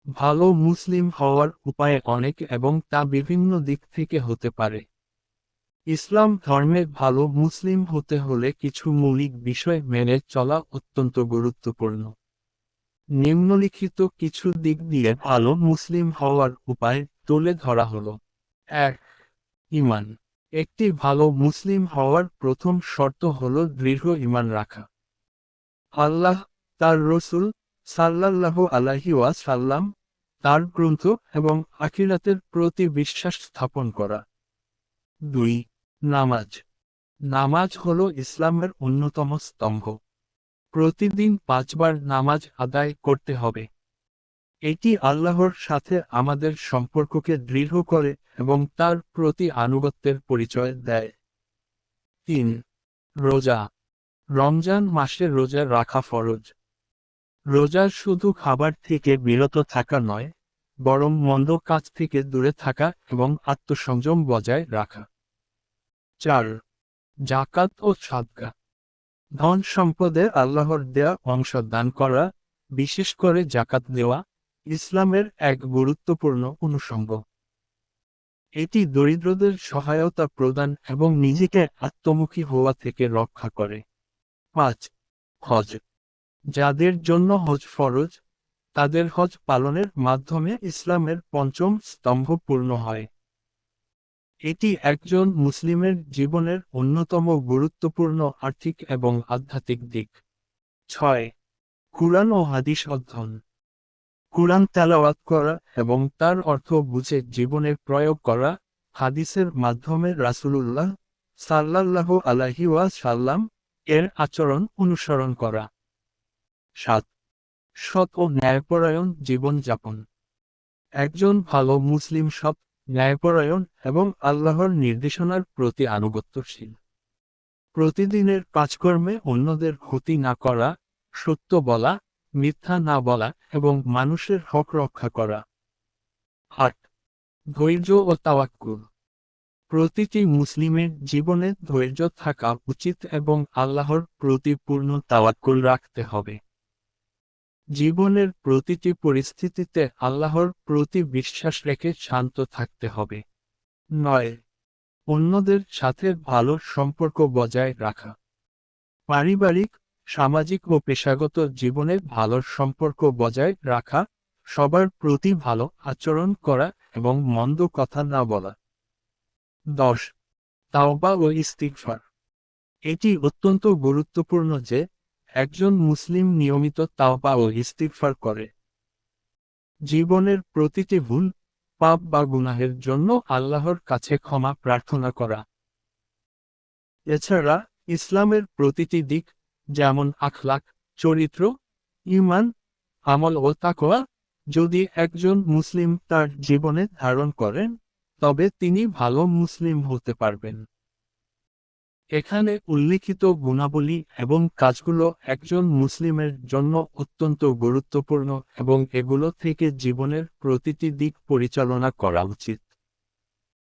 ভালো মুসলিম হওয়ার উপায় অনেক এবং তা বিভিন্ন দিক থেকে হতে পারে। ইসলাম ধর্মে ভালো মুসলিম হতে হলে কিছু মৌলিক বিষয় মেনে চলা অত্যন্ত গুরুত্বপূর্ণ। নিম্নলিখিত কিছু দিক দিয়ে ভালো মুসলিম হওয়ার উপায় তুলে ধরা হলো। ১. ঈমান। একটি ভালো মুসলিম হওয়ার প্রথম শর্ত হল দৃঢ় ঈমান রাখা। আল্লাহ, তার রসূল সাল্লাল্লাহু আলাইহি ওয়াসাল্লাম, তার গ্রন্থ এবং আখিরাতের প্রতি বিশ্বাস স্থাপন করা। ২. নামাজ। নামাজ হল ইসলামের অন্যতম স্তম্ভ। প্রতিদিন ৫ বার নামাজ আদায় করতে হবে। এটি আল্লাহর সাথে আমাদের সম্পর্ককে দৃঢ় করে এবং তার প্রতি আনুগত্যের পরিচয় দেয়। ৩. রোজা। রমজান মাসে রোজা রাখা ফরজ। রোজা শুধু খাবার থেকে বিরত থাকা নয়, বরং মন্দ কাজ থেকে দূরে থাকা এবং আত্মসংযম বজায় রাখা। ৪. জাকাত ও সাদকা। ধন সম্পদে আল্লাহর দেয়া অংশ দান করা, বিশেষ করে জাকাত দেওয়া, ইসলামের এক গুরুত্বপূর্ণ অনুষঙ্গ। এটি দরিদ্রদের সহায়তা প্রদান এবং নিজেকে আত্মমুখী হওয়া থেকে রক্ষা করে। ৫. হজ। যাদের জন্য হজ ফরজ, তাদের হজ পালনের মাধ্যমে ইসলামের পঞ্চম স্তম্ভ পূর্ণ হয়। এটি একজন মুসলিমের জীবনের অন্যতম গুরুত্বপূর্ণ আর্থিক এবং আধ্যাত্মিক দিক। ৬. কুরআন ও হাদিস অধ্যয়ন। কুরআন তেলাওয়াত করা এবং তার অর্থ বুঝে জীবনে প্রয়োগ করা, হাদিসের মাধ্যমে রাসূলুল্লাহ সাল্লাল্লাহু আলাইহি ওয়াসাল্লাম এর আচরণ অনুসরণ করা। ৭. সৎ ও ন্যায়পরায়ণ জীবনযাপন। একজন ভালো মুসলিম সৎ, ন্যায়পরায়ণ এবং আল্লাহর নির্দেশনার প্রতি আনুগত্যশীল। প্রতিদিনের কাজকর্মে অন্যদের ক্ষতি না করা, সত্য বলা, মিথ্যা না বলা এবং মানুষের হক রক্ষা করা। ৮. ধৈর্য ও তাওয়াক্কুল। প্রতিটি মুসলিমের জীবনে ধৈর্য থাকা উচিত এবং আল্লাহর প্রতি পূর্ণ তাওয়াক্কুল রাখতে হবে। জীবনের প্রতিটি পরিস্থিতিতে আল্লাহর প্রতি বিশ্বাস রেখে শান্ত থাকতে হবে। ৯. অন্যদের সাথে ভালো সম্পর্ক বজায় রাখা। পারিবারিক, সামাজিক ও পেশাগত জীবনে ভালো সম্পর্ক বজায় রাখা, সবার প্রতি ভালো আচরণ করা এবং মন্দ কথা না বলা। ১০. তাওবা ও ইস্তিগফার। এটি অত্যন্ত গুরুত্বপূর্ণ যে একজন মুসলিম নিয়মিত তাওবা ও ইস্তিগফার করে। জীবনের প্রতিটি ভুল, পাপ বা গুনাহের জন্য আল্লাহর কাছে ক্ষমা প্রার্থনা করা। এছাড়া ইসলামের প্রতিটি দিক, যেমন আখলাক, চরিত্র, ঈমান, আমল ও তাকওয়া, যদি একজন মুসলিম তার জীবনে ধারণ করেন, তবে তিনি ভালো মুসলিম হতে পারবেন। এখানে উল্লিখিত গুণাবলী এবং কাজগুলো একজন মুসলিমের জন্য অত্যন্ত গুরুত্বপূর্ণ এবং এগুলো থেকে জীবনের প্রতিটি দিক পরিচালনা করা উচিত।